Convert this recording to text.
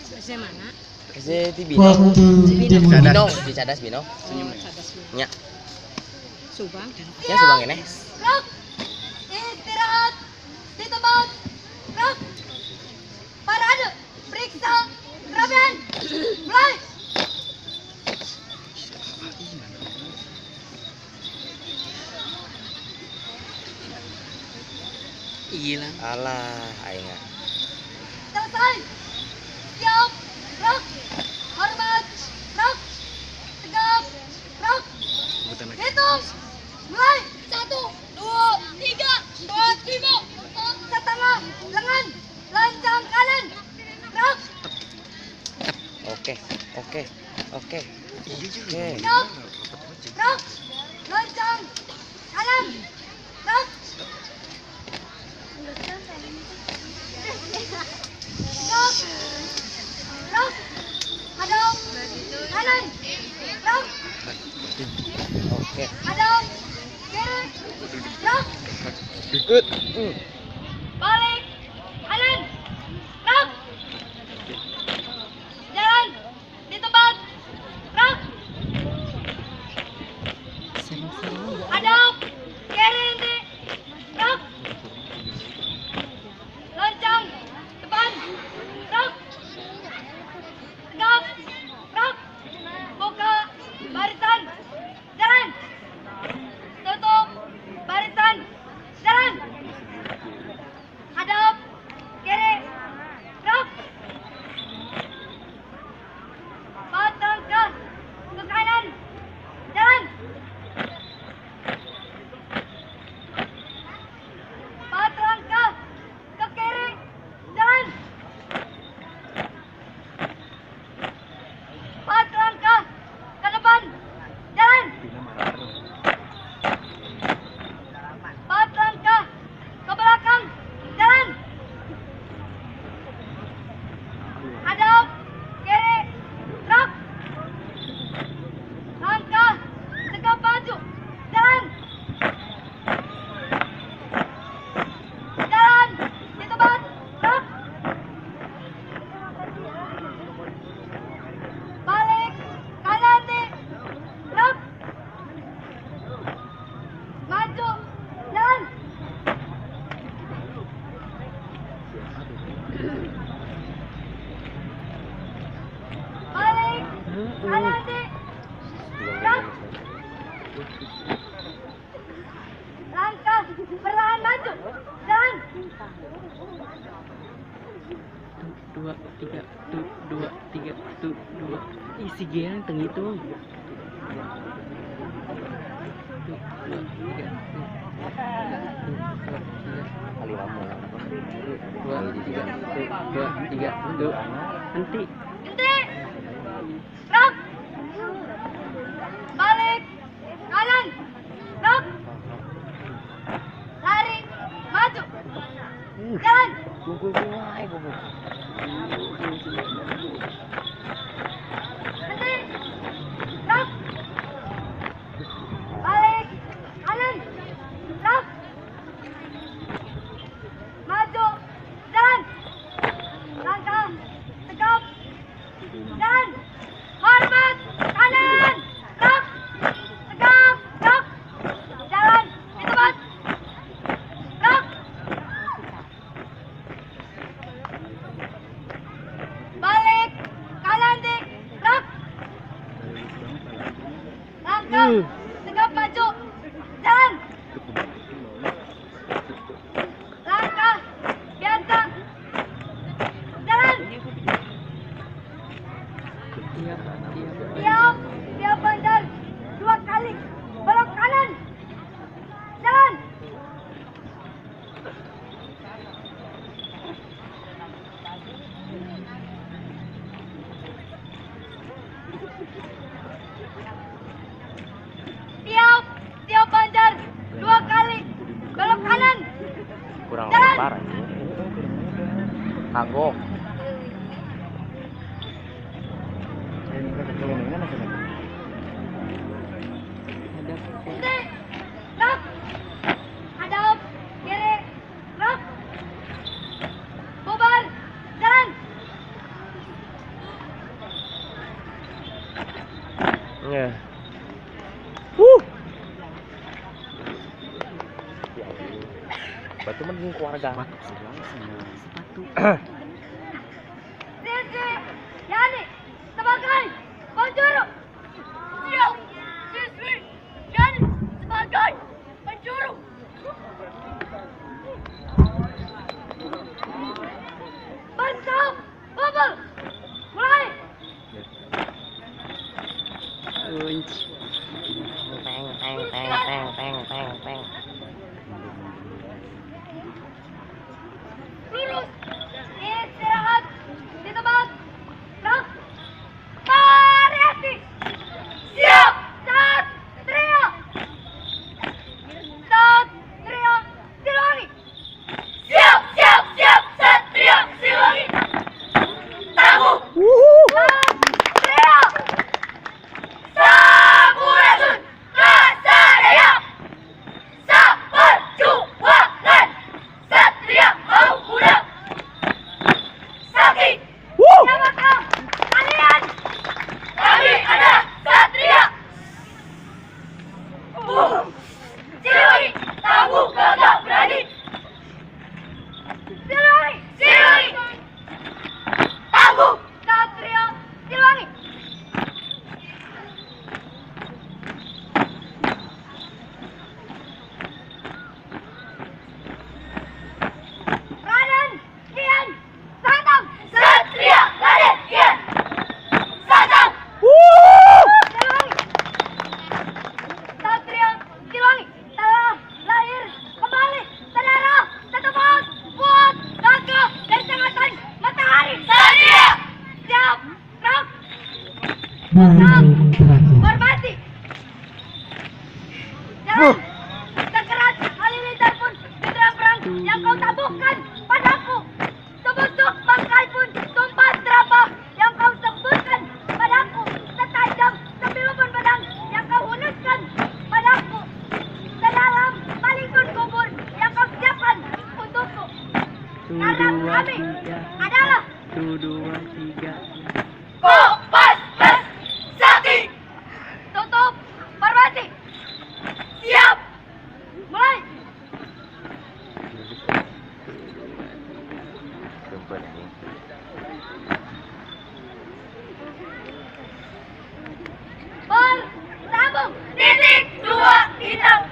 SD mana? SD di Binong. Cicadas. Cicadas Binong. Cadas Binong. Nya. Subang. Ya Subang ini. Rok, istirahat di tempat. Rok, parade, periksa, kerapian, mulai. Gila. Alah, aing. Selesai. Siap. Rok. Hormat. Rok. Tegap. Rok. Hitung. Mulai. 1, 2, 3, 4, 5. Setengah. Lengan. Lancang kanan. Rok. Oke. Oke. Siap. Rok. Lancang kanan. Rok. Rok. Rok. Hadap. Kanan. Rok. Oke. Hadap. Kiri. Rok. Good. Balik. Kanan. Rok. Jalan. Di tempat. Rok. Hadap. Kiri nanti. Rok. Loncang. Depan. Rok. Tegap. Rok. Buka. Barisan. Jalan. Tutup. Barisan. Jalan. Hadap. Kiri. Rok. 4 langkah ke kanan. Jalan. 4 langkah ke kiri. Jalan. 4 langkah ke depan. Jalan. 4 langkah ke belakang. Jalan. Hadap. Kiri. Rok. Langkah. Tegap maju. Jalan. Jalan. Di tempat. Rok. Balik. Kanan nih. Rok. Maju. Jalan. Balik. Kanan nih. Rok. Langkah. Perlahan maju. Jalan. 2, 3, 2, 3, 2. Isi gian teng itu. 2, 3, Kali lama. 2, 3, 2. Henti. Henti. Rok. Balik. Kanan. Rok. Lari. Maju. Jalan. Henti. Rok. Balik. Kanan. Rok. Maju. Jalan. Langkah. Tegap. Jalan. Hormat. Kanan. Rok. Tegap. Rok. Jalan. Di tempat. Rok. Balik. Kanan dik. Rok. Langkah. Tegap maju. Jalan. Langkah. Biasa. Jalan. Siap. Siap bandar. 2 kali. Belok kanan. Jalan. Siap. Siap bandar. 2 kali. Belok kanan. Kurang Jalan. lebar. Kagok. Henti. Rok. Hadap. Kiri. Rok. Bubar. Jalan. Ya. Batu mending keluarga. Batu sebelah sama sepatu. Sisi, Yani, sebagai penjuru. Siap, sisi, Yani, sebagai penjuru. Bentuk, bubble, mulai. Unc. Teng. Lurus, istirahat di tempat. Gerak, variasi. Siap, Satria. Satria, Siliwangi. Siap, Satria, Siliwangi. Tangguh. Satria. Sampurasun, Kasadaya. Seperjuangan. Satria mau muda. Sakti. Siapakah kalian? Kami adalah Satria. Siliwangi, tangguh gagah berani. Siliwangi. Tangguh Satria Siliwangi. Raden Kian Santang. Satria Raden Kian Santang. Siliwangi. Satria Siliwangi telah lahir kembali. Saudara, setempat buat gagah dan sengatan matahari. Satria. Siap. Gerak. Tetap hormati. Jalan. Sekeras halilintar pun medan perang yang kau tabuhkan padaku. Sebusuk bangkai pun tumpah serapah yang kau sembunyikan padaku. Setajam sebilupun pedang yang kau hunuskan padaku. Sedalam sekalipun kubur yang kau siapkan untukku. Karena kami adalah Copaskhas Sakti. Tutup formasi. Siap. Mulai. Jemput ini. Bersambung. Titik 2 hitam.